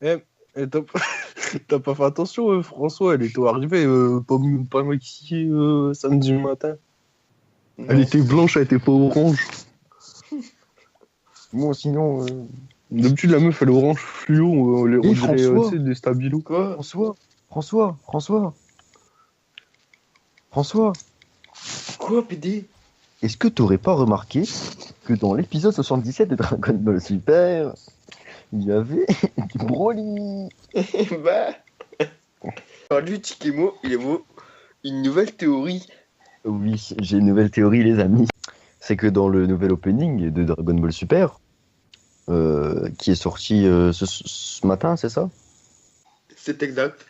Eh, t'as t'as pas fait attention, François, elle était arrivée pas maquillée samedi matin. Elle Non. était blanche, elle était pas orange. Moi, sinon, d'habitude, la meuf, elle est orange fluo, on Et dirait, tu François, sais, des stabilos. Quoi? François, Quoi, PD? est-ce que t'aurais pas remarqué que dans l'épisode 77 de Dragon Ball Super, il y avait du Broly? Bah. Alors lui, Chikemo, il est beau. Une nouvelle théorie. Oui, j'ai une nouvelle théorie, les amis. C'est que dans le nouvel opening de Dragon Ball Super, qui est sorti ce matin, c'est ça? C'est exact.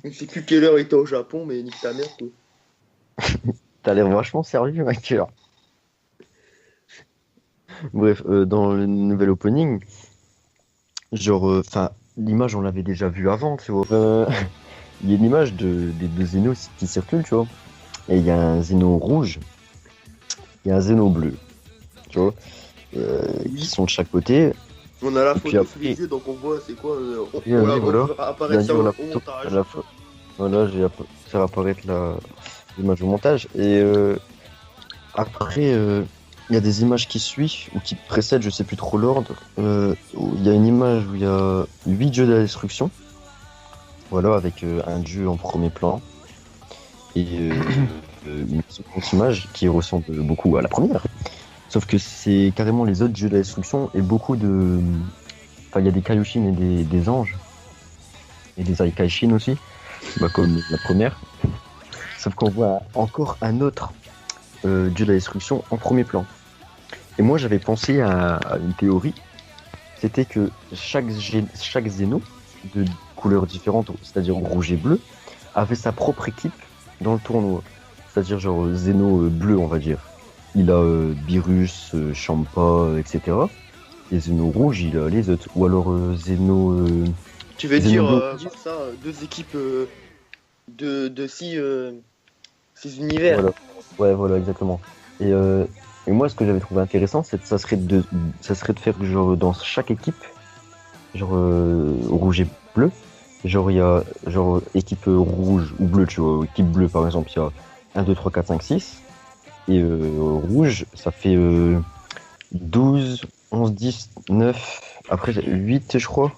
Je sais plus quelle heure il était au Japon, mais nique ta mère, quoi. T'as l'air vachement sérieux, ma cœur. Bref, dans le nouvel opening, genre, enfin, l'image, on l'avait déjà vue avant, tu vois. Il y a une image des deux Zénos qui circulent, tu vois. Et il y a un Zéno rouge, il y a un Zéno bleu, tu vois, qui sont de chaque côté. On a la Et puis photo sous après, les yeux, donc on voit c'est quoi. et On vas-y, la voilà. voit apparaître Vas-y, ça on la au photo, montage. voilà, faire apparaître l'image au montage. Et après, il y a des images qui suivent ou qui précèdent, je sais plus trop l'ordre. Où il y a une image où il y a 8 dieux de la destruction. Voilà, avec un dieu en premier plan. Et une seconde image qui ressemble beaucoup à la première. Sauf que c'est carrément les autres dieux de la destruction et beaucoup de. Enfin, il y a des Kaioshin et des anges. Et des Aikaishin aussi. Bah, comme la première. Sauf qu'on voit encore un autre dieu de la destruction en premier plan. Et moi, j'avais pensé à une théorie. C'était que chaque Zéno, de couleurs différentes, c'est-à-dire rouge et bleu, avait sa propre équipe dans le tournoi. C'est-à-dire genre Zéno bleu, on va dire. Il a Beerus, Champa, etc. Et Zéno rouge, il a les autres. Ou alors Zéno... Tu veux Zéno dire bleu. par ça, deux équipes de six univers. Voilà. Ouais, voilà, exactement. Et moi, ce que j'avais trouvé intéressant, ça serait de faire genre dans chaque équipe, genre rouge et bleu, genre il y a genre équipe rouge ou bleu, tu vois, équipe bleue par exemple, il y a 1, 2, 3, 4, 5, 6, et rouge, ça fait 12, 11, 10, 9, après 8, je crois.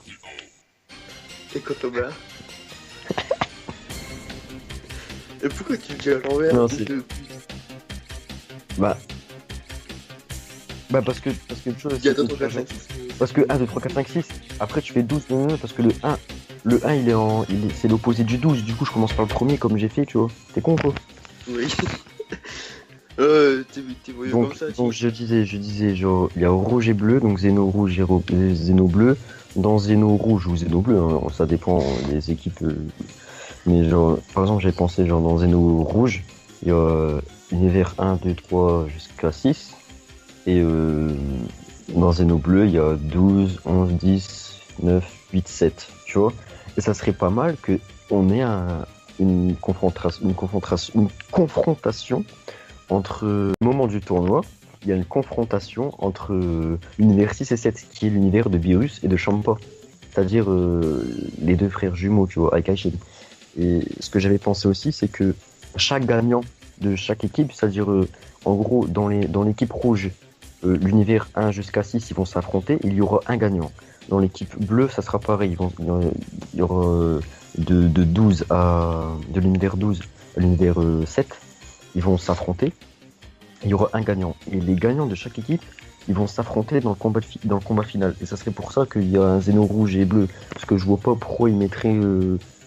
Et Kotoba. Et pourquoi tu dis à l'envers Non, fils c'est. de- Bah, parce que tu vois, Il y a c'est une d'autres trajectoire. personnes. Parce que 1, 2, 3, 4, 5, 6. Après, tu fais 12, parce que le un c'est l'opposé du 12. Du coup, je commence par le premier comme j'ai fait, tu vois. T'es con, quoi. Oui. T'es voyou comme ça, Donc je disais, genre, il y a rouge et bleu, donc Zéno rouge et Zéno bleu. Dans Zéno rouge ou Zéno bleu, hein, ça dépend des équipes. Mais genre, par exemple, j'ai pensé, genre, dans Zéno rouge, il y a univers 1, 2, 3 jusqu'à 6. Et dans Zéno bleu, il y a 12, 11, 10, 9, 8, 7, tu vois. Et ça serait pas mal que on ait une confrontation entre le moment du tournoi. Il y a une confrontation entre l'univers 6 et 7, qui est l'univers de Beerus et de Champa. C'est-à-dire les deux frères jumeaux, tu vois, Aikaishin. Et ce que j'avais pensé aussi, c'est que chaque gagnant de chaque équipe, c'est-à-dire en gros, dans l'équipe rouge, l'univers 1 jusqu'à 6, ils vont s'affronter, il y aura un gagnant. Dans l'équipe bleue, ça sera pareil, il y aura de l'univers 12 à l'univers 7, ils vont s'affronter, il y aura un gagnant. Et les gagnants de chaque équipe, ils vont s'affronter dans le combat final. Et ça serait pour ça qu'il y a un Zéno rouge et bleu. Parce que je vois pas pourquoi ils mettraient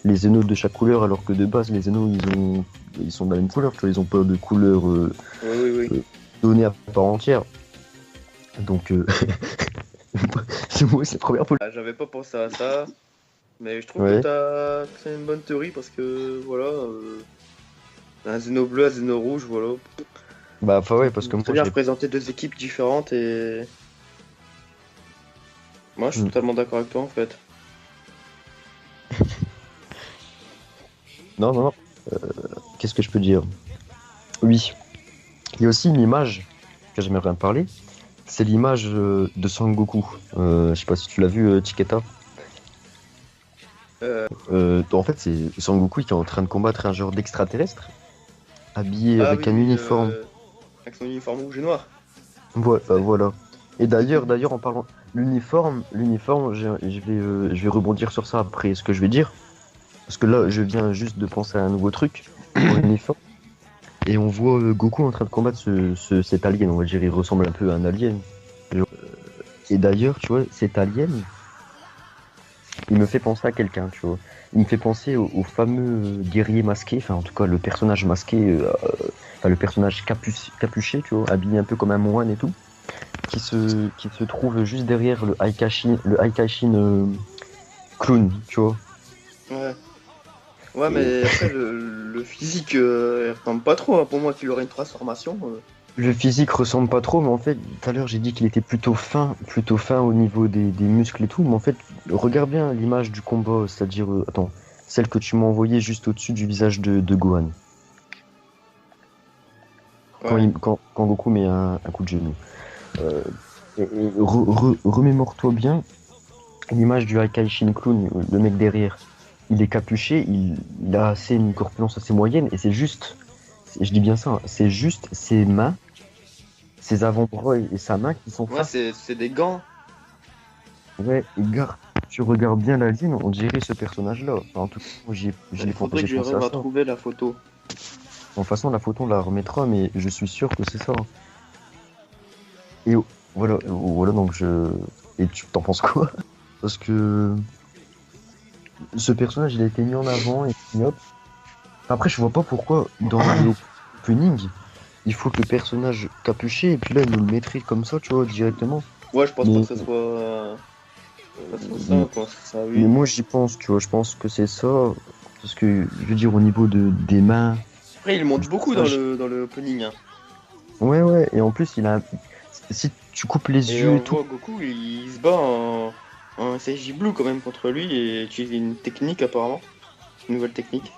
les Zénos de chaque couleur, alors que de base, les Zénos, ils sont de la même couleur, tu vois, ils ont pas de couleur Oui. donnée à part entière. Donc, c'est moi, c'est la première poule. Ah, j'avais pas pensé à ça. Mais je trouve Ouais. que c'est une bonne théorie parce que voilà. Un Zéno bleu, un Zéno rouge, voilà. Bah, enfin, ouais, parce que moi, Très bien représenter deux équipes différentes et. Moi, je suis totalement d'accord avec toi en fait. Non. Qu'est-ce que je peux dire? Oui. Il y a aussi une image que j'aimerais bien parler. C'est l'image de Sangoku. Je sais pas si tu l'as vu, Chiqueta. En fait, c'est Sangoku qui est en train de combattre un genre d'extraterrestre, habillé Ah avec oui, un oui, uniforme. avec son uniforme rouge et noir. Voilà. Et d'ailleurs, en parlant l'uniforme, je vais rebondir sur ça après ce que je vais dire, parce que là, je viens juste de penser à un nouveau truc pour l'uniforme. Et on voit Goku en train de combattre cet alien, on va dire, il ressemble un peu à un alien. Et d'ailleurs, tu vois, cet alien, il me fait penser à quelqu'un, tu vois. Il me fait penser au fameux guerrier masqué, enfin en tout cas le personnage masqué, enfin le personnage capuché, tu vois, habillé un peu comme un moine et tout, qui se trouve juste derrière le Aikaishin clown, tu vois. Ouais. Ouais, Et mais après, le physique, il ressemble pas trop, hein, pour moi qu'il aurait une transformation. le physique ressemble pas trop, mais en fait, tout à l'heure j'ai dit qu'il était plutôt fin au niveau des muscles et tout, mais en fait, regarde bien l'image du combat, c'est-à-dire, attends, celle que tu m'as envoyée juste au-dessus du visage de Gohan. Ouais. Quand Goku met un coup de genou. Euh, Remémore-toi bien l'image du Hakaishin Clown, le mec derrière. Il est capuché, il a une corpulence assez moyenne, et je dis bien ça, hein, c'est juste ses mains, ses avant-bras et sa main qui sont Ouais, face. c'est des gants. Ouais, et gars, tu regardes bien la ligne, on dirait ce personnage-là. Enfin, en tout cas, moi, Il faudrait j'ai que je pensé rêve à à ça. trouver la photo. En façon, la photo, on la remettra, mais je suis sûr que c'est ça. Et voilà, donc je. Et tu t'en penses quoi? Parce que ce personnage, il a été mis en avant et puis hop. Après, je vois pas pourquoi dans le opening, il faut que le personnage capuché et puis là, il nous le mettrait comme ça, tu vois, directement. Ouais, je pense pas Mais, que ça soit ça, mais, je pense que ça, mais oui. moi, j'y pense, tu vois, je pense que c'est ça. Parce que, je veux dire, au niveau des mains, Après, il monte du beaucoup visage. dans le opening, hein. Ouais, et en plus, si tu coupes les Et yeux on et tout, voit Goku, il se bat en SSJ Blue quand même contre lui et utilise une technique apparemment. Une nouvelle technique.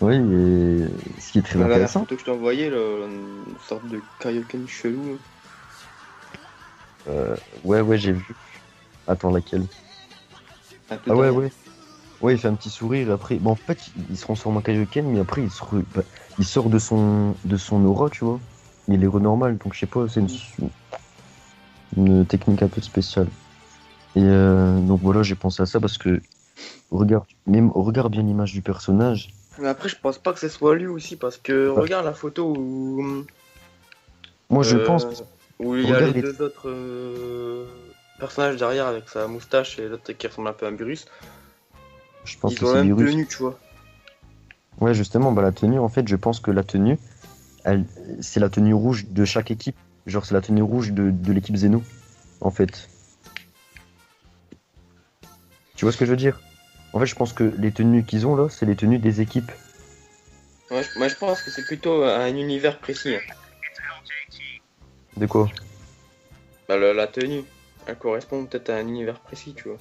oui, et ce qui est très La dernière intéressant. photo que je t'ai envoyée, là, une sorte de Kaioken chelou. Euh, ouais, j'ai vu. Attends, laquelle? Ah, tout Ah ouais, derrière. ouais. Ouais, il fait un petit sourire après. Bon, en fait, il se transforme en Kaioken, mais après, il sort de son aura, tu vois. Il est renormal, donc je sais pas, c'est une technique un peu spéciale. Et donc voilà, j'ai pensé à ça parce que, regarde bien l'image du personnage. Mais après, je pense pas que ce soit lui aussi parce que Bah, regarde la photo où, moi, je pense, euh, où il y a les regarde les. deux autres personnages derrière avec sa moustache et l'autre qui ressemble un peu à un virus. Je pense Ils que ont c'est la même Virus. tenue, tu vois. Ouais, justement, bah, la tenue, en fait, je pense que la tenue, elle, c'est la tenue rouge de chaque équipe. Genre, c'est la tenue rouge de l'équipe Zeno, en fait. Tu vois ce que je veux dire? En fait, je pense que les tenues qu'ils ont là, c'est les tenues des équipes. Ouais, moi, je pense que c'est plutôt un univers précis, hein. De quoi? Bah, la tenue, elle correspond peut-être à un univers précis, tu vois.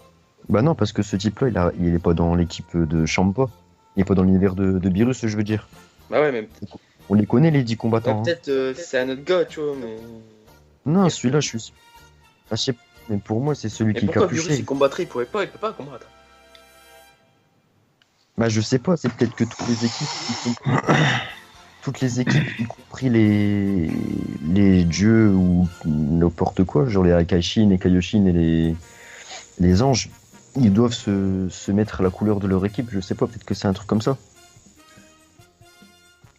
Bah non, parce que ce type-là, il est pas dans l'équipe de Champa. Il est pas dans l'univers de Beerus, je veux dire. Bah ouais, mais On les connaît, les 10 bah, combattants, hein. peut-être c'est un autre gars, tu vois, mais. Non, Est-ce que... celui-là, je suis. Ah, je sais pas, mais pour moi, c'est celui Et qui est pourquoi Virus il capuché. combattrait? Il peut pas combattre. Bah, je sais pas, c'est peut-être que toutes les équipes, y compris les dieux ou n'importe quoi, genre les Akaishin, les Kaioshin et les anges, ils doivent se mettre à la couleur de leur équipe. Je sais pas, peut-être que c'est un truc comme ça.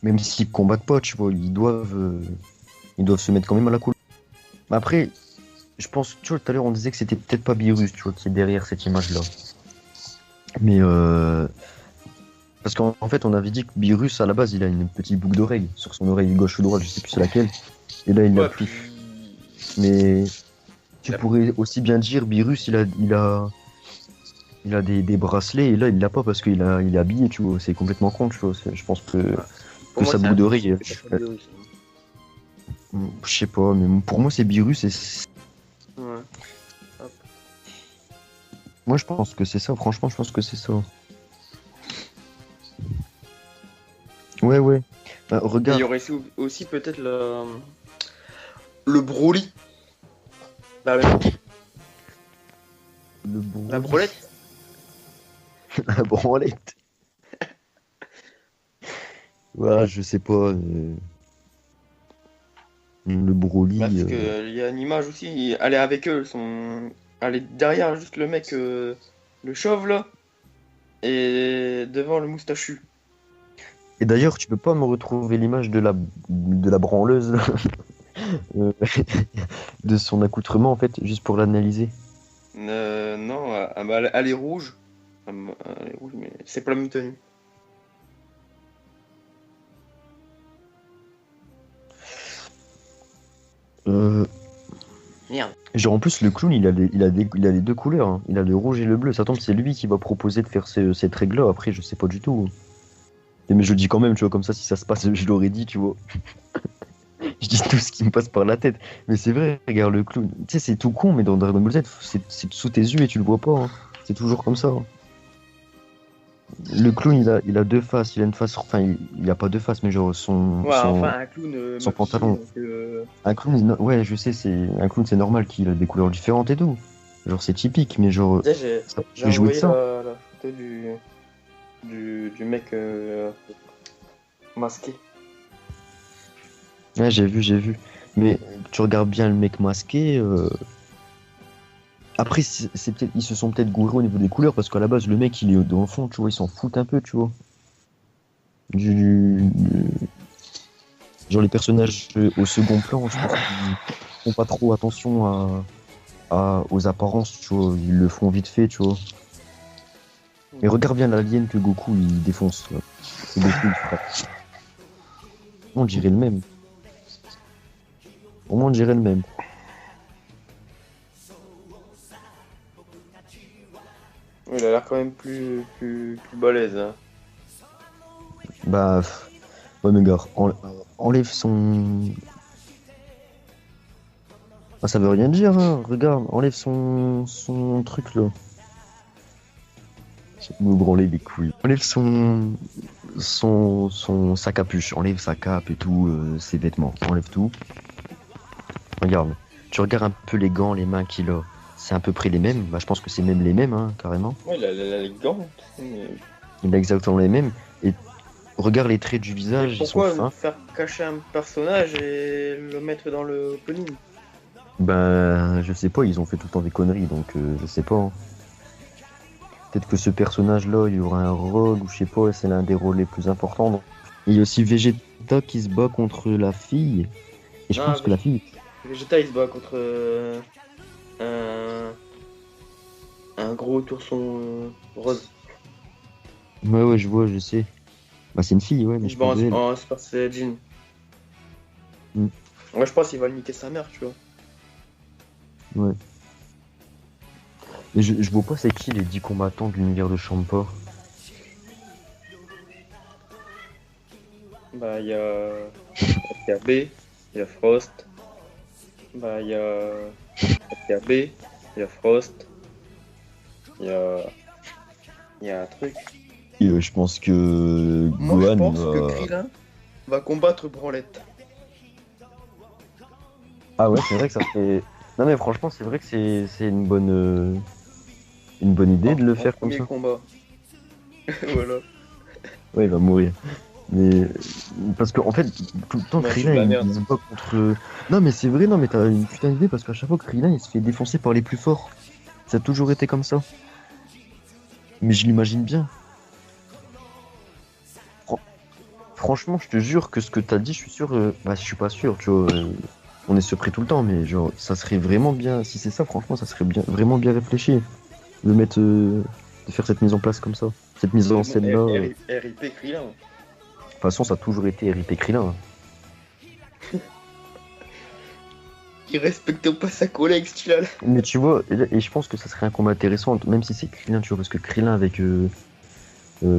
Même s'ils combattent pas, tu vois, ils doivent se mettre quand même à la couleur. Mais après, je pense, tu vois, tout à l'heure on disait que c'était peut-être pas Beerus, tu vois, qui est derrière cette image-là. Mais parce qu'en fait, on avait dit que Beerus, à la base, il a une petite boucle d'oreille sur son oreille gauche ou droite, je sais plus c'est laquelle. Et là, il l'a Ouais, puis. plus. Mais tu Il a- pourrais aussi bien dire Beerus, il a des bracelets et là, il l'a pas parce il est habillé, tu vois. C'est complètement con, tu vois. Je pense Pour que moi, sa c'est boucle un d'oreille, mythique, c'est pas Virus. je sais pas, mais pour moi, c'est Beerus et Ouais. moi, je pense que c'est ça. Franchement, je pense que c'est ça. Ouais. Et il y Regarde, aurait aussi peut-être le Broly. La, le la Broly. brolette. La branlette. Ouais, je sais pas. Le Broly. Parce que il y a une image aussi, elle est avec eux, elle est derrière juste le mec, le chauve là, et devant le moustachu. Et d'ailleurs, tu peux pas me retrouver l'image de la branleuse, là, euh, de son accoutrement, en fait, juste pour l'analyser. Non, elle est rouge. Elle est rouge, mais c'est pas la même tenue. Euh, Merde. Genre, en plus, le clown, il a les deux couleurs, hein. Il a le rouge et le bleu. Ça tombe, c'est lui qui va proposer de faire cette règle-là. Après, je sais pas du tout. Mais je le dis quand même, tu vois, comme ça, si ça se passe, je l'aurais dit, tu vois. Je dis tout ce qui me passe par la tête. Mais c'est vrai, regarde le clown. Tu sais, c'est tout con, mais dans Dragon Ball Z, c'est sous tes yeux et tu le vois pas, hein. C'est toujours comme ça, hein. Le clown, il a deux faces. Il a une face. Enfin, il a pas deux faces, mais genre Ouais, enfin, un clown. son maquillé, pantalon. donc, Un clown, ouais, je sais, un clown, c'est normal qu'il a des couleurs différentes et tout. Genre, c'est typique, mais genre, déjà, j'ai ça j'ai peut jouer de envoyé ça. la photo du mec masqué. Ouais, j'ai vu. Mais tu regardes bien le mec masqué. Après, ils se sont peut-être gourés au niveau des couleurs parce qu'à la base, le mec, il est dans le fond, tu vois, ils s'en foutent un peu, tu vois. Genre, les personnages au second plan, je pense qu'ils font pas trop attention aux apparences, tu vois. Ils le font vite fait, tu vois. Mais regarde bien l'alien que Goku, il défonce, là. C'est Goku, il frappe. On dirait le même. Au moins, on dirait le même. Oui, il a l'air quand même plus balèze. Hein. Bah, ouais, mais gars, enlève son. Ah, ça veut rien dire, hein. Regarde, enlève son truc là. Me branler les couilles. Enlève sa capuche, enlève sa cape et tout, ses vêtements. Enlève tout. Regarde, tu regardes un peu les gants, les mains qu'il a. C'est à peu près les mêmes. Bah, je pense que c'est même les mêmes, hein, carrément. Ouais, il a les gants. Mais Il a exactement les mêmes. Et regarde les traits du visage, ils sont pourquoi fins. faire cacher un personnage et le mettre dans le opening? Ben, je sais pas, ils ont fait tout le temps des conneries, donc je sais pas, hein. Peut-être que ce personnage-là, il y aura un rôle, ou je sais pas, c'est l'un des rôles les plus importants. Donc. Il y a aussi Vegeta qui se bat contre la fille. Et je Ah, pense que la fille. Vegeta il se bat contre un, un gros ourson rose. Ouais, je vois, je sais. Bah, c'est une fille, ouais, mais Il je se bat pense d'elle. en Super Saiyajin. Mm. Ouais, je pense qu'il va niquer sa mère, tu vois. Ouais. Mais je vois pas c'est qui les 10 combattants de l'univers de Champa. Bah, il y a B, il y a Frost. Bah, il y a B, il y a Frost. Il y a un truc. Et je pense que Moi, je Gohan pense va... que Krillin va combattre Branlette. Ah ouais, c'est vrai que ça fait... Non mais franchement, c'est vrai que c'est une bonne idée de le faire comme Premier ça. combat. Voilà. Ouais, il va mourir. Mais parce qu'en fait, tout le temps, Non, c'est de Krillin, la il merde. se bat contre. Non, mais c'est vrai, non, mais t'as une putain d'idée parce qu'à chaque fois, Krillin, il se fait défoncer par les plus forts. Ça a toujours été comme ça. Mais je l'imagine bien. Fran- Franchement, je te jure que ce que t'as dit, je suis sûr. Bah, je suis pas sûr, tu vois. On est surpris tout le temps, mais genre, ça serait vraiment bien. Si c'est ça, franchement, ça serait bien, vraiment bien réfléchi. De mettre. De faire cette mise en place comme ça. Cette mise en scène là. De RIP Krillin. toute façon, ça a toujours été RIP Krillin. Il respecte pas sa collègue, ce qu'il a là. Mais tu vois, et je pense que ça serait un combat intéressant, même si c'est Krillin, tu vois, parce que Krillin avec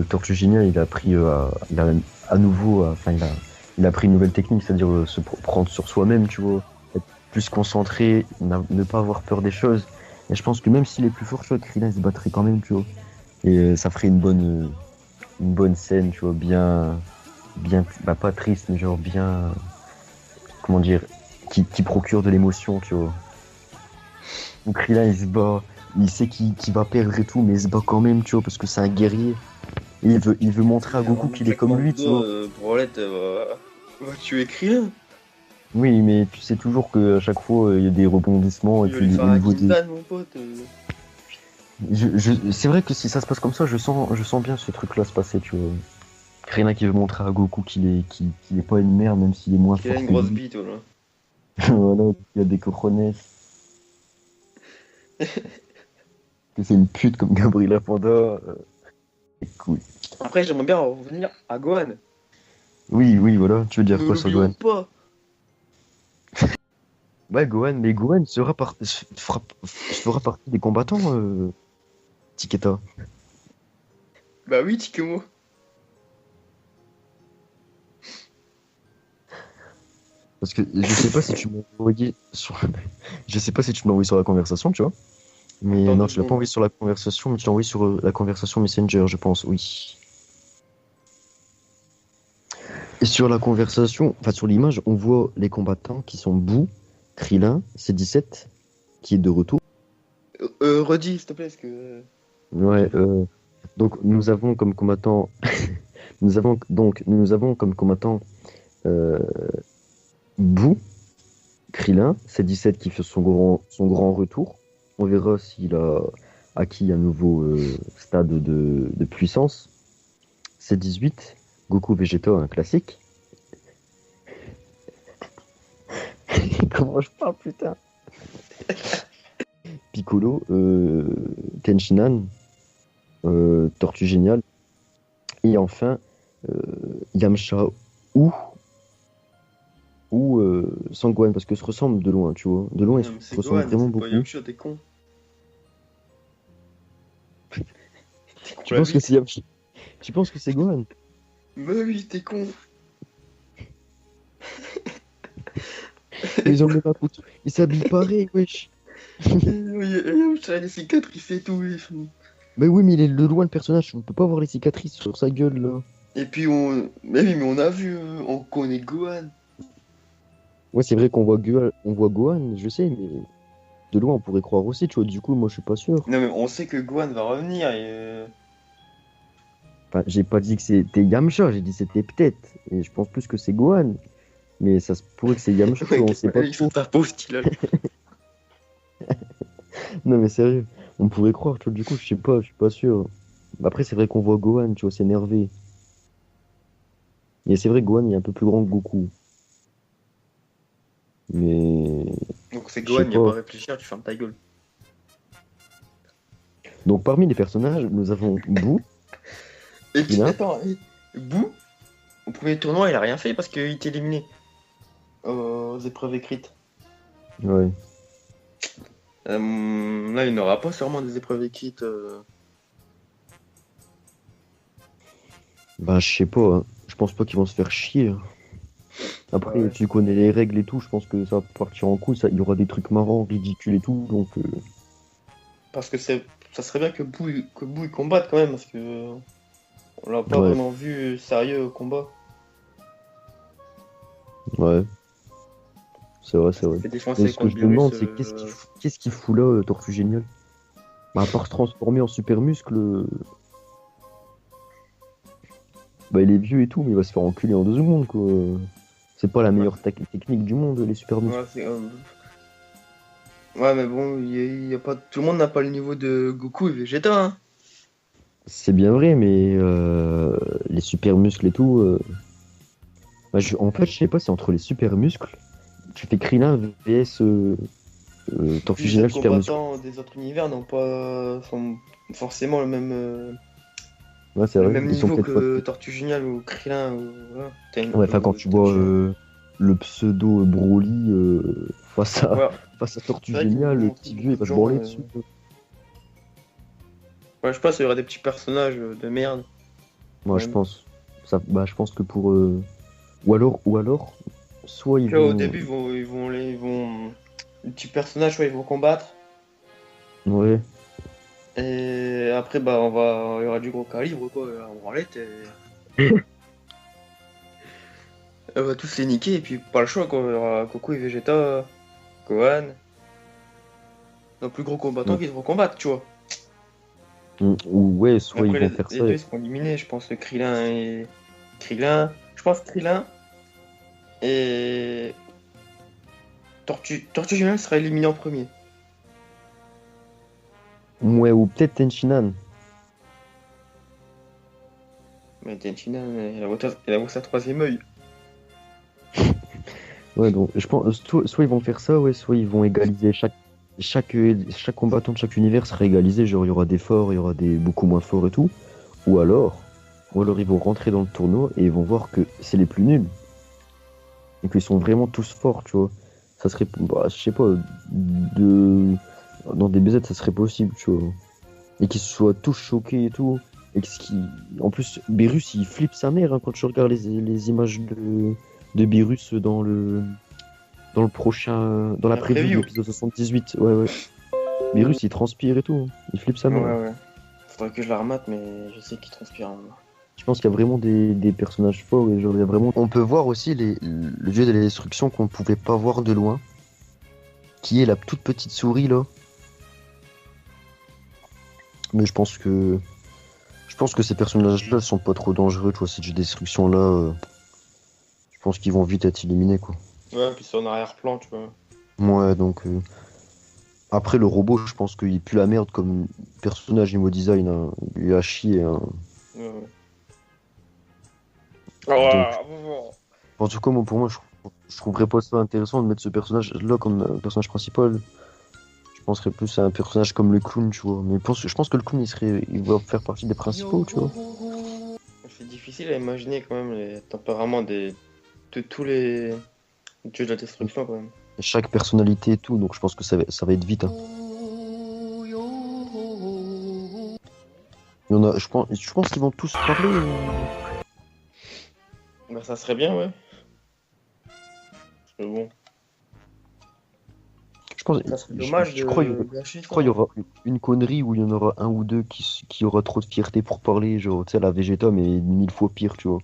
Tortue Géniale, il a pris il a à nouveau, enfin, il a pris une nouvelle technique, c'est-à-dire prendre sur soi-même, tu vois, être plus concentré, ne pas avoir peur des choses. Et je pense que même s'il est plus fort, tu vois, Krillin il se battrait quand même, tu vois. Et ça ferait une bonne scène, tu vois, bien, bah, pas triste, mais genre bien, comment dire, qui procure de l'émotion, tu vois. Donc Krillin il se bat, il sait qu'il va perdre et tout, mais il se bat quand même, tu vois, parce que c'est un guerrier. Et il veut montrer à Goku qu'il est comme lui, tu vois. Brolette va tuer Krillin. Oui, mais tu sais toujours qu'à chaque fois, il y a des rebondissements, et Il va puis lui au faire un niveau des... Gindan, mon pote. C'est vrai que si ça se passe comme ça, je sens bien ce truc-là se passer, tu vois. Krillin qui veut montrer à Goku qu'il est pas une merde, même s'il est moins Il a fort une que grosse lui. bite, voilà. Voilà, il y a des cojones. Que c'est une pute comme Gabriela Panda. C'est cool. Après, j'aimerais bien revenir à Gohan. Oui, voilà, tu veux dire Ne quoi sur l'oublions Gohan? pas. Ouais, Gohan, mais Gohan fera partie des combattants, Tiketa. Bah oui, Tikemo. Parce que je sais pas si tu m'as envoyé sur... Je sais pas si tu m'as envoyé sur la conversation, tu vois. Mais Attends non, 2 tu l'as pas secondes. envoyé sur la conversation, mais tu l'as envoyé sur la conversation Messenger, je pense, oui. Et sur la conversation, enfin sur l'image, on voit les combattants qui sont Boo, Krillin, C17, qui est de retour. Redis, s'il te plaît, parce que... Ouais, donc nous avons comme combattant, nous avons comme combattant euh, Boo, Krillin, C17 qui fait son grand retour. On verra s'il a acquis un nouveau stade de puissance. C18, Goku Vegeta, un classique. Comment je parle, putain? Piccolo, Tenshinhan, Tortue Géniale. Et enfin, euh, Yamcha ou, ou Sangohan, parce que se ressemblent de loin, tu vois. De loin, ils Non, se mais c'est ressemblent Gohan, vraiment c'est pas beaucoup. Yamcha, t'es con. T'es con Tu la penses que bite. c'est Yamcha? Tu penses que c'est Gohan? Bah oui, t'es con. Mais ils ont le même apôtre. Ils s'habillent pareil, wesh. Yamcha a des cicatrices et tout. Mais oui, mais il est de loin le personnage. On peut pas voir les cicatrices sur sa gueule, là. Et puis on... Mais oui, mais on a vu, on connaît Gohan. Ouais, c'est vrai qu'on voit Gohan, je sais, mais de loin, on pourrait croire aussi, tu vois. Du coup, moi, je suis pas sûr. Non mais on sait que Gohan va revenir et... Enfin, j'ai pas dit que c'était Yamcha, j'ai dit c'était peut-être. Et je pense plus que c'est Gohan. Mais ça se pourrait que c'est Yamcha, on sait pas Ils sont trop. ta pauvre style. Non, mais sérieux, on pourrait croire, tu vois. Du coup, je suis pas sûr. Après, c'est vrai qu'on voit Gohan, tu vois, s'énerver. Et c'est vrai que Gohan il est un peu plus grand que Goku. Mais Donc c'est je sais Gohan, il a pas à pas. réfléchir, tu fermes ta gueule. Donc, parmi les personnages, nous avons Boo, Et puis Krillin. attends, Boo, au premier tournoi il a rien fait parce qu'il était éliminé aux épreuves écrites. Ouais. Là il n'aura pas sûrement des épreuves écrites. Bah, je sais pas, hein. Je pense pas qu'ils vont se faire chier, hein. Après, Ouais. tu connais les règles et tout, je pense que ça va partir en couille, il y aura des trucs marrants, ridicules et tout, donc Parce que ça serait bien que Boo il combatte quand même parce que on l'a pas ouais, vraiment vu sérieux au combat. ouais, c'est vrai, c'est Il vrai. fait Mais défoncer ce que contre je me Beerus. demande, c'est qu'est-ce qu'il fout là, Tortue Géniale? Bah, à part se transformer en super muscle, bah, il est vieux et tout, mais il va se faire enculer en 2 secondes, quoi. C'est pas la meilleure technique du monde, les super muscles. Ouais, ouais, mais bon, y a pas... tout le monde n'a pas le niveau de Goku et Vegeta. Hein. C'est bien vrai, mais les super muscles et tout. Bah, en fait, je sais pas si entre les super muscles, tu fais Krillin vs Tortue Puis les Géniale autres super muscle. combattants des autres univers n'ont pas sont forcément Ouais, c'est le vrai, même ils sont niveau peut-être pas. que Tortue Géniale ou Krillin. Ou... Voilà. Ouais, enfin, quand tu vois le pseudo Broly face à, Voilà. face à Tortue C'est vrai qu'ils vont Géniale, le montrer petit beaucoup vieux, il de va se gens. branler dessus. Ouais, je pense qu'il y aura des petits personnages de merde. Moi, je Même. pense. Bah, je pense que pour. Ou alors, soit ils Tu vois, au vont. début, les petits personnages, ouais, ils vont combattre. Ouais, Et après, bah, il y aura du gros calibre, quoi, en branlette. On va tous les niquer, et puis pas le choix, quoi. Il y aura Goku et Vegeta, Gohan. nos plus gros combattants qui devront combattre, tu vois. Ou ouais, soit Après, ils vont faire les ça. deux ils seront éliminés, je pense que Krillin et. Krillin. Je pense Krillin et. Tortue Géniale sera éliminé en premier. Ouais, ou peut-être Tenchinan. Mais Tenshinhan, elle a ouvert sa troisième œil. Ouais, donc je pense soit ils vont faire ça, ouais, soit ils vont égaliser chaque combattant de chaque univers sera égalisé, genre il y aura des forts, il y aura des beaucoup moins forts et tout. Ou alors ils vont rentrer dans le tournoi et ils vont voir que c'est les plus nuls. Et qu'ils sont vraiment tous forts, tu vois. Ça serait, bah, je sais pas, dans des BZ ça serait possible, tu vois. Et qu'ils soient tous choqués et tout. En plus, Beerus il flippe sa mère hein, quand tu regardes les images de Beerus dans la La preview de preview. l'épisode 78. Ouais, ouais. Beerus il transpire et tout. Hein. Il flippe sa mère. Ouais. Faudrait que je la remate, mais je sais qu'il transpire. Je pense qu'il y a vraiment des personnages forts et genre, il y a vraiment. On peut voir aussi le dieu de la destruction qu'on pouvait pas voir de loin, qui est la toute petite souris là. Mais je pense que ces personnages-là sont pas trop dangereux, tu vois, ces dieux de destruction là. Je pense qu'ils vont vite être éliminés quoi. Ouais, puis c'est en arrière-plan, tu vois. Ouais, donc après le robot, je pense qu'il pue la merde comme personnage niveau design, hein. Il est à chier. Hein. Ouais. Donc, Oh, en tout cas, moi, pour moi, je trouverais pas ça intéressant de mettre ce personnage-là comme personnage principal. Je penserais plus à un personnage comme le clown, tu vois. Mais je pense que le clown, il va faire partie des principaux, tu vois. c'est difficile à imaginer quand même les tempéraments de tous les dieux de la destruction quand même. Chaque personnalité et tout, donc je pense que ça va être vite. Hein. Je pense qu'ils vont tous parler. Bah ça serait bien, ouais. Parce que bon, Je pense, ça serait dommage tu crois, de gâcher tu ça. crois il y aura une connerie où il y en aura un ou deux qui aura trop de fierté pour parler, genre, tu sais, la Vegeta, mais 1000 fois pire, tu vois.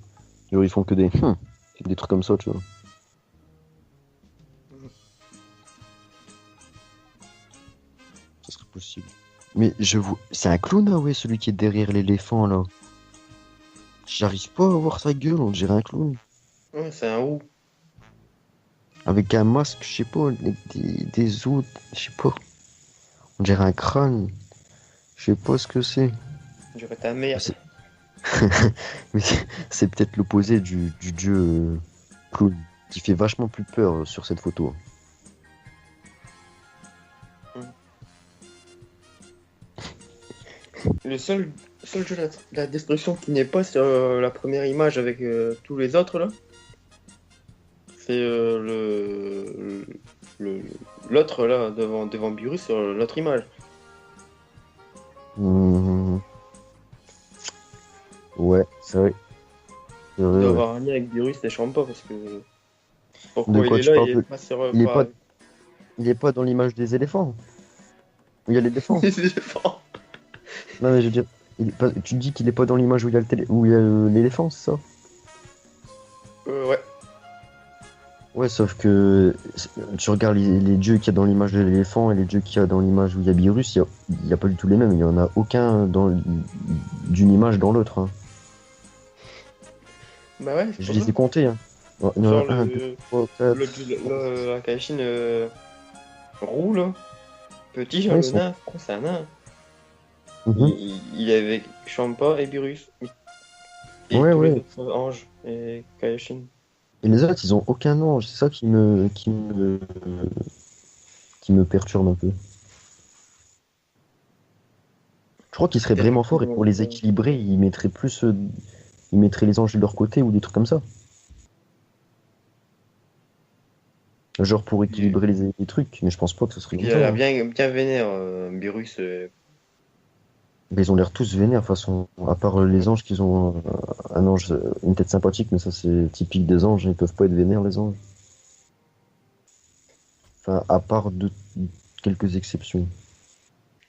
Genre, ils font que des trucs comme ça, tu vois. Ça serait possible. Mais c'est un clown, là, ouais, celui qui est derrière l'éléphant, là. J'arrive pas à voir sa gueule, on dirait un clown. Ouais, c'est un ou. Avec un masque, je sais pas, avec des os, je sais pas. On dirait un crâne. Je sais pas ce que c'est. Je dirais ta mère. C'est- Mais c'est peut-être l'opposé du dieu clown, qui fait vachement plus peur sur cette photo. Le seul jeu de la destruction qui n'est pas sur la première image avec tous les autres là, c'est l'autre là devant Beerus sur l'autre image. Hmm. Ouais, c'est vrai. C'est Il vrai, doit ouais. avoir un lien avec Beerus, les pas parce que De pourquoi quoi il est tu là, parles il est pas sur Il est pas, il est pas dans l'image des éléphants. Où il y a l'éléphant. les éléphants. Non, mais je veux dire, tu dis qu'il est pas dans l'image où il y a où il y a l'éléphant, c'est ça? Ouais. Ouais, sauf que tu regardes les dieux qu'il y a dans l'image de l'éléphant et les dieux qu'il y a dans l'image où il y a Beerus, il y a pas du tout les mêmes. Il y en a aucun d'une image dans l'autre. Hein. Bah ouais, c'est Je pour les ça. ai comptés. Hein. Il y en Genre a un, deux, trois, quatre. la Kaishin roux là, petit genre Ouais, ils le sont. nain, je crois que c'est un nain. Mhm. Il est avec Champa et Beerus. Et Ouais, tous les ouais. autres anges et Kaioshin. Et les autres, ils ont aucun ange. C'est ça qui me perturbe un peu. Je crois qu'ils seraient vraiment forts et pour les équilibrer, ils mettraient les anges de leur côté ou des trucs comme ça. Genre pour équilibrer les trucs, mais je pense pas que ce serait comme Il a ça. l'air Hein. bien vénère, Beerus. Mais ils ont l'air tous vénères, de toute façon. À part les anges qui ont un ange, une tête sympathique, mais ça c'est typique des anges, ils peuvent pas être vénères les anges. Enfin, à part quelques exceptions.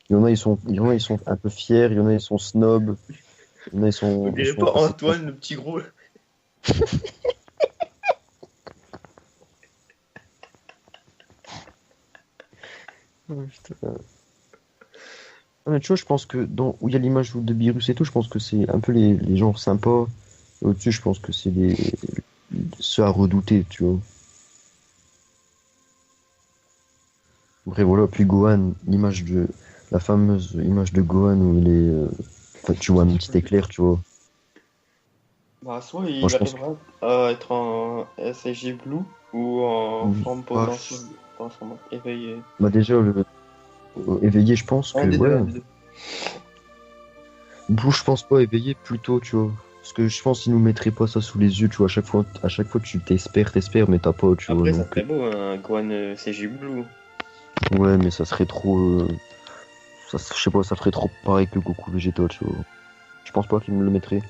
Il y en a, ils sont un peu fiers, il y en a, ils sont snobs, il y en a, On ils dirait sont pas assez- Antoine, le petit gros. Ouais, putain. Ouais, tu vois, je pense que où il y a l'image de Beerus et tout, je pense que c'est un peu les gens sympas. Et au-dessus, je pense que c'est ceux à redouter, tu vois. Après, voilà, puis Gohan, la fameuse image de Gohan où il est, enfin, tu vois un petit éclair, tu vois. Bah, soit Moi, il je pense que, arrivera à être en SSJ Blue ou en forme ah, potentielle, dans son mode éveillé. bah déjà, éveillé, je pense Un que, des deux, ouais. un des deux. Blue, je pense pas éveillé, plutôt, tu vois. Parce que je pense qu'ils nous mettraient pas ça sous les yeux, tu vois. À chaque fois, tu t'espères, mais t'as pas, tu vois. Après, ça Donc, serait beau, un Gohan CJ Blue. ouais, mais ça serait trop. Je sais pas, ça ferait trop pareil que Goku Vegeta, tu vois. Je pense pas qu'ils me le mettraient.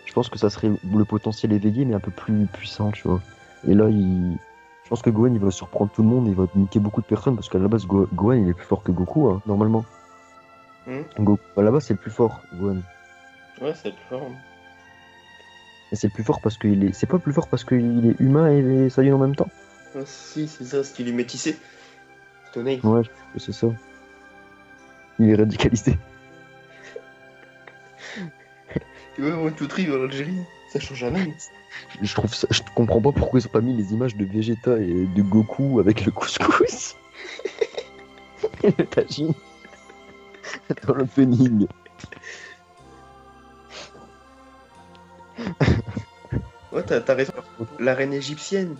Je pense que ça serait le potentiel éveillé, mais un peu plus puissant, tu vois. Et là, je pense que Gohan, il va surprendre tout le monde, il va niquer beaucoup de personnes, parce qu'à la base, Gohan, il est plus fort que Goku, hein, normalement. Hmm. Goku, à la base, c'est le plus fort, Gohan. Ouais, c'est plus fort. Et c'est le plus fort parce qu'il est. C'est pas le plus fort parce qu'il est humain et Saiyan en même temps. Ah, si, c'est ça, ce qu'il est métissé. Tonnerre. Ouais, je pense que c'est ça. Il est radicalisé. Tu vois, One, Two, Three en Algérie, ça change rien. Je comprends pas pourquoi ils ont pas mis les images de Vegeta et de Goku avec le couscous. Et le tagine dans l'opening. Ouais, t'as raison. La reine égyptienne,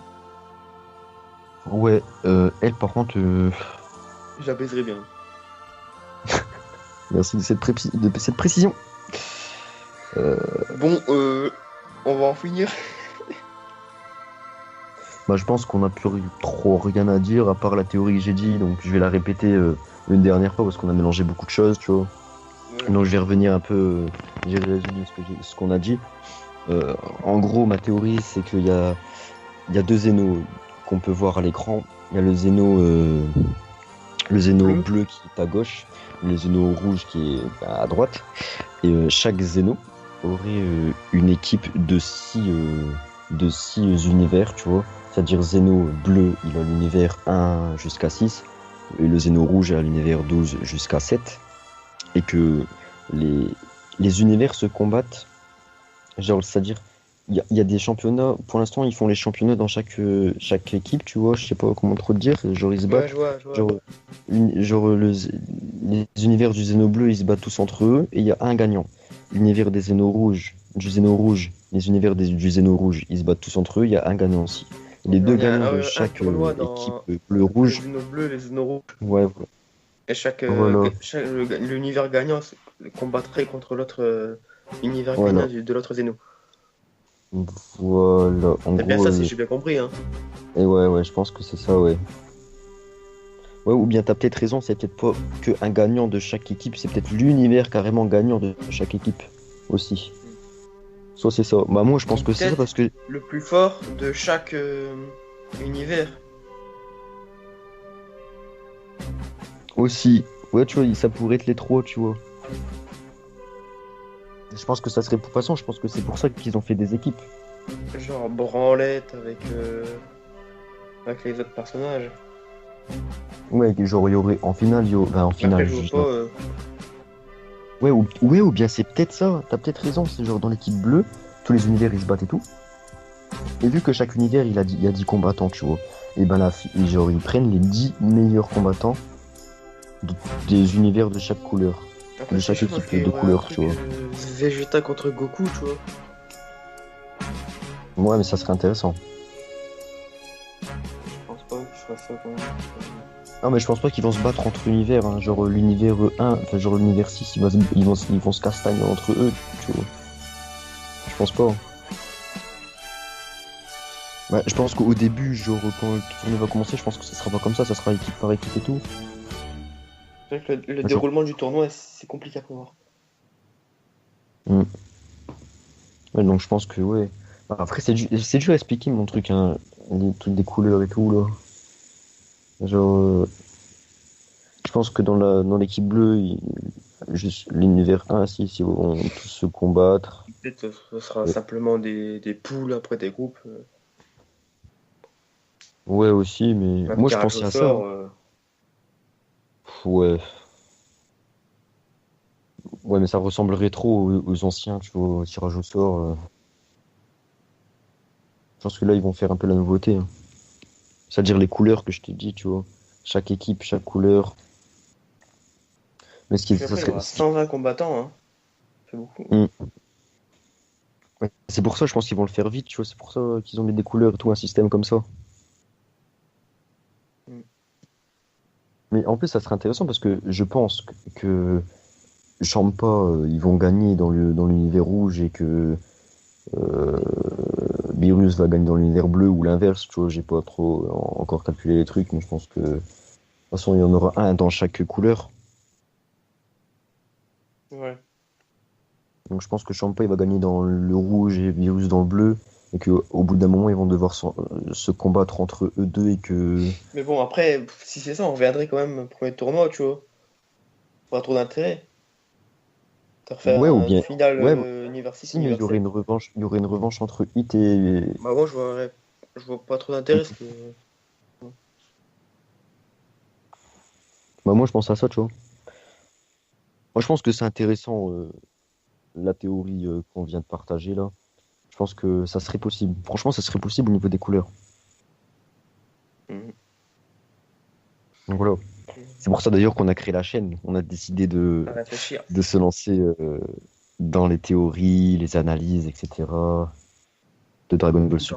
Ouais, elle par contre, je la baiserais bien. merci de cette précision. Bon, on va en finir. Bah, je pense qu'on n'a plus trop rien à dire à part la théorie que j'ai dit, donc je vais la répéter une dernière fois parce qu'on a mélangé beaucoup de choses, tu vois. Donc je vais revenir un peu, j'ai résumé ce qu'on a dit. En gros, ma théorie, c'est qu'il y a deux Zénos qu'on peut voir à l'écran. Il y a le Zéno Bleu. bleu qui est à gauche, le Zéno rouge qui est à droite. Et chaque Zéno aurait une équipe de six univers, tu vois. C'est-à-dire Zéno bleu, il a l'univers 1 jusqu'à 6, et le Zéno rouge a l'univers 12 jusqu'à 7. Et que les univers se combattent, genre, c'est-à-dire, il y a des championnats, pour l'instant, ils font les championnats dans chaque équipe, tu vois, je sais pas comment trop te dire, genre, ils se Ouais, battent. je vois, je vois. Genre, les univers du Zéno bleu, ils se battent tous entre eux, et il y a un gagnant. L'univers du Zéno rouge, les univers du Zéno rouge, ils se battent tous entre eux, il y a un gagnant aussi. Les deux Il y a gagnants de un chaque tournoi équipe dans les bleu-rouge, Zénos bleus, les Zénos rouges. ouais, Et chaque, voilà, l'univers gagnant combattrait contre l'autre univers voilà, gagnant de l'autre Zéno. voilà, en C'est bien gros, ça, si j'ai bien compris, hein. et ouais, je pense que c'est ça, ouais. Ouais, ou bien t'as peut-être raison, c'est peut-être pas que un gagnant de chaque équipe, c'est peut-être l'univers carrément gagnant de chaque équipe aussi. Soit c'est ça. Bah moi je pense que c'est ça Peut-être parce que le plus fort de chaque univers. aussi, ouais tu vois, ça pourrait être les trois, tu vois. Je pense que ça serait de toute façon, je pense que c'est pour ça qu'ils ont fait des équipes. Genre branlette avec les autres personnages. Ouais, que genre il y aurait en finale, en Après, finale, je vois juste pas. ouais, ou bien c'est peut-être ça, t'as peut-être raison, c'est genre dans l'équipe bleue, tous les univers ils se battent et tout. Et vu que chaque univers il y a 10 combattants, tu vois, et ben là, genre ils prennent les 10 meilleurs combattants des univers de chaque couleur, Après, de c'est chaque je pense équipe qu'il y de aurait un couleur, truc tu vois. Vegeta contre Goku, tu vois. Ouais, mais ça serait intéressant. Je pense pas qu'il fasse ça quand même. Non, mais je pense pas qu'ils vont se battre entre univers, hein. Genre l'univers 1, enfin genre l'univers 6, ils vont se castagner entre eux, tu vois. Je pense pas, hein. Ouais, je pense qu'au début, genre quand le tournoi va commencer, je pense que ça sera pas comme ça sera équipe par équipe et tout. C'est vrai que le Genre, déroulement du tournoi, c'est compliqué à prévoir. hmm. Ouais, donc je pense que ouais. Après, c'est dur à expliquer mon truc, hein. Les trucs des couleurs et tout, là. Genre, je pense que dans l'équipe bleue, juste l'univers 1 à 6, ils vont tous se combattre. Peut-être que ce sera Ouais, simplement des poules après des groupes. ouais, aussi, mais Un moi je tirage au pensais à ça, hein. sort. Ouais. Ouais, mais ça ressemblerait trop aux anciens, tu vois, au tirage au sort. Je pense que là, ils vont faire un peu la nouveauté, hein. C'est-à-dire les couleurs que je t'ai dit, tu vois. Chaque équipe, chaque couleur. Mais Puis après, il y aura 120 combattants, hein. C'est beaucoup. Ouais, c'est pour ça, je pense qu'ils vont le faire vite, tu vois. C'est pour ça qu'ils ont mis des couleurs et tout, un système comme ça. Mm. Mais en plus, ça serait intéressant parce que je pense que Champa, ils vont gagner dans l'univers rouge et que euh, Beerus va gagner dans l'univers bleu ou l'inverse, tu vois. J'ai pas trop encore calculé les trucs, mais je pense que de toute façon, il y en aura un dans chaque couleur. Ouais. Donc je pense que Champa il va gagner dans le rouge et Virus dans le bleu, et qu'au bout d'un moment ils vont devoir se combattre entre eux deux et que. Mais bon, après, si c'est ça, on reviendrait quand même au premier tournoi, tu vois. Pas trop d'intérêt. De refaire Ouais, ou un bien. final Ouais, Univers 6, si, mais Univers 7. il y aurait une revanche entre Hit et. Bah bon, je vois pas trop d'intérêt. Parce que... Bah, moi je pense à ça, tu vois. Moi je pense que c'est intéressant la théorie qu'on vient de partager là. Je pense que ça serait possible. Franchement, ça serait possible au niveau des couleurs. Mhm. Donc voilà. C'est pour ça d'ailleurs qu'on a créé la chaîne. On a décidé À réfléchir. de se lancer dans les théories, les analyses, etc. de Dragon Ball Super.